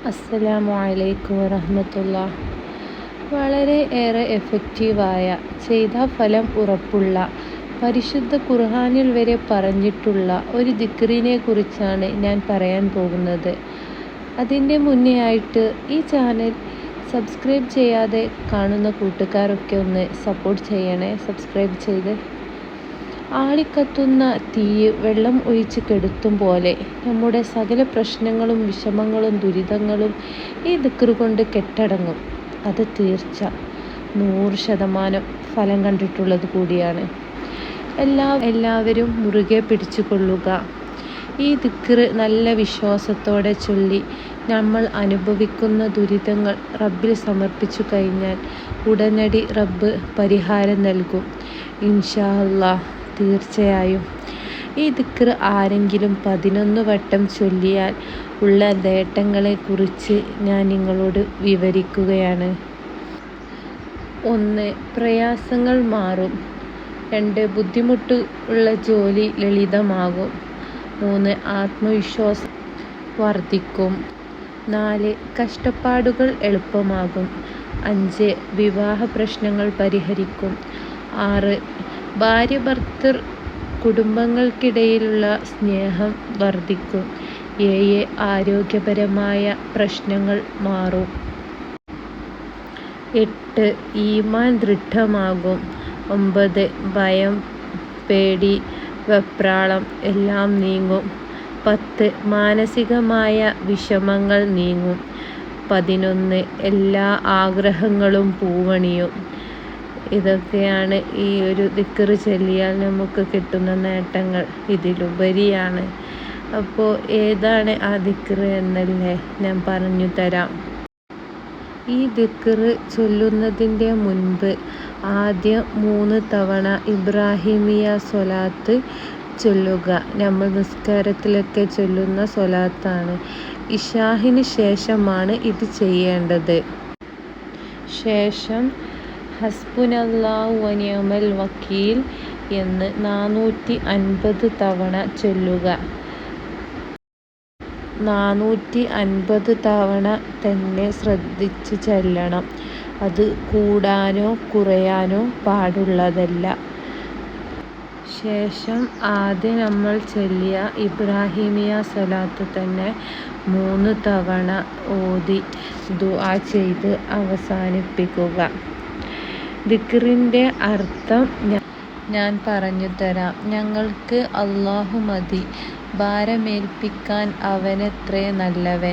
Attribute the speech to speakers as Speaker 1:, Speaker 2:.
Speaker 1: അസ്സലാമു അലൈക്കും വറഹ്മത്തുള്ളാഹി. വളരെ ഏറെ എഫക്റ്റീവായ, ചെയ്താൽ ഫലം ഉറപ്പുള്ള, പരിശുദ്ധ ഖുർആനിൽ വരെ പറഞ്ഞിട്ടുള്ള ഒരു ദിക്റിനെ കുറിച്ചാണ് ഞാൻ പറയാൻ പോകുന്നത്. അതിൻ്റെ മുന്നേ ആയിട്ട് ഈ ചാനൽ സബ്സ്ക്രൈബ് ചെയ്യാതെ കാണുന്ന കൂട്ടുകാരൊക്കെ ഒന്ന് സപ്പോർട്ട് ചെയ്യണേ. സബ്സ്ക്രൈബ് ചെയ്ത് ആളിക്കത്തുന്ന തീയ് വെള്ളം ഒഴിച്ച് കെടുത്തും പോലെ നമ്മുടെ സകല പ്രശ്നങ്ങളും വിഷമങ്ങളും ദുരിതങ്ങളും ഈ ദിക്ർ കൊണ്ട് കെട്ടടങ്ങും. അത് തീർച്ച 100% ഫലം കണ്ടിട്ടുള്ളത് കൂടിയാണ്. എല്ലാവരും മുറുകെ പിടിച്ചു കൊള്ളുക. ഈ ദിക്ർ നല്ല വിശ്വാസത്തോടെ ചൊല്ലി നമ്മൾ അനുഭവിക്കുന്ന ദുരിതങ്ങൾ റബ്ബിൽ സമർപ്പിച്ചു കഴിഞ്ഞാൽ ഉടനടി റബ്ബ് പരിഹാരം നൽകും ഇൻഷാ അല്ലാഹ്. തീർച്ചയായും ഈ ദിക്ർ ആരെങ്കിലും 11 വട്ടം ചൊല്ലിയാൽ ഉള്ള നേട്ടങ്ങളെക്കുറിച്ച് ഞാൻ നിങ്ങളോട് വിവരിക്കുകയാണ്. 1. പ്രയാസങ്ങൾ മാറും. 2. ബുദ്ധിമുട്ട് ഉള്ള ജോലി ലളിതമാകും. 3. ആത്മവിശ്വാസം വർദ്ധിക്കും. 4. കഷ്ടപ്പാടുകൾ എളുപ്പമാകും. 5. വിവാഹ പ്രശ്നങ്ങൾ പരിഹരിക്കും. 6. ഭാര്യ ഭർത്തൃ കുടുംബങ്ങൾക്കിടയിലുള്ള സ്നേഹം വർദ്ധിക്കും. 7. ആരോഗ്യപരമായ പ്രശ്നങ്ങൾ മാറും. 8. ഈമാൻ ദൃഢമാകും. 9. ഭയം, പേടി, വെപ്രാളം എല്ലാം നീങ്ങും. 10. മാനസികമായ വിഷമങ്ങൾ നീങ്ങും. 11. എല്ലാ ആഗ്രഹങ്ങളും പൂവണിയും. ഇതൊക്കെയാണ് ഈ ഒരു ദിക്ർ ചൊല്ലിയാൽ നമുക്ക് കിട്ടുന്ന നേട്ടങ്ങൾ. ഇതിലുപരിയാണ്. അപ്പോൾ ഏതാണ് ആ ദിക്ർ എന്നല്ലേ ഞാൻ പറഞ്ഞു തരാം. ഈ ദിക്ർ ചൊല്ലുന്നതിൻ്റെ മുൻപ് ആദ്യം 3 തവണ ഇബ്രാഹിമിയ സ്വലാത്ത് ചൊല്ലുക. നമ്മൾ നിസ്കാരത്തിലൊക്കെ ചൊല്ലുന്ന സ്വലാത്താണ്. ഇശാഹിന് ശേഷമാണ് ഇത് ചെയ്യേണ്ടത്. ശേഷം ഹസ്ബുനല്ലാഹു വനിഅമൽ വക്കീൽ എന്ന് 450 തവണ ചൊല്ലുക. 450 തവണ തന്നെ ശ്രദ്ധിച്ച് ചൊല്ലണം. അത് കൂടാനോ കുറയാനോ പാടുള്ളതല്ല. ശേഷം ആദ്യം നമ്മൾ ചൊല്ലിയ ഇബ്രാഹിമിയ സ്വലാത്ത് തന്നെ 3 തവണ ഓതി ദുആ ചെയ്ത് അവസാനിപ്പിക്കുക. ദിക്റിൻ്റെ അർത്ഥം ഞാൻ പറഞ്ഞു തരാം. ഞങ്ങൾക്ക് അല്ലാഹു മതി, ഭാരമേൽപ്പിക്കാൻ അവനത്രേ നല്ലവൻ.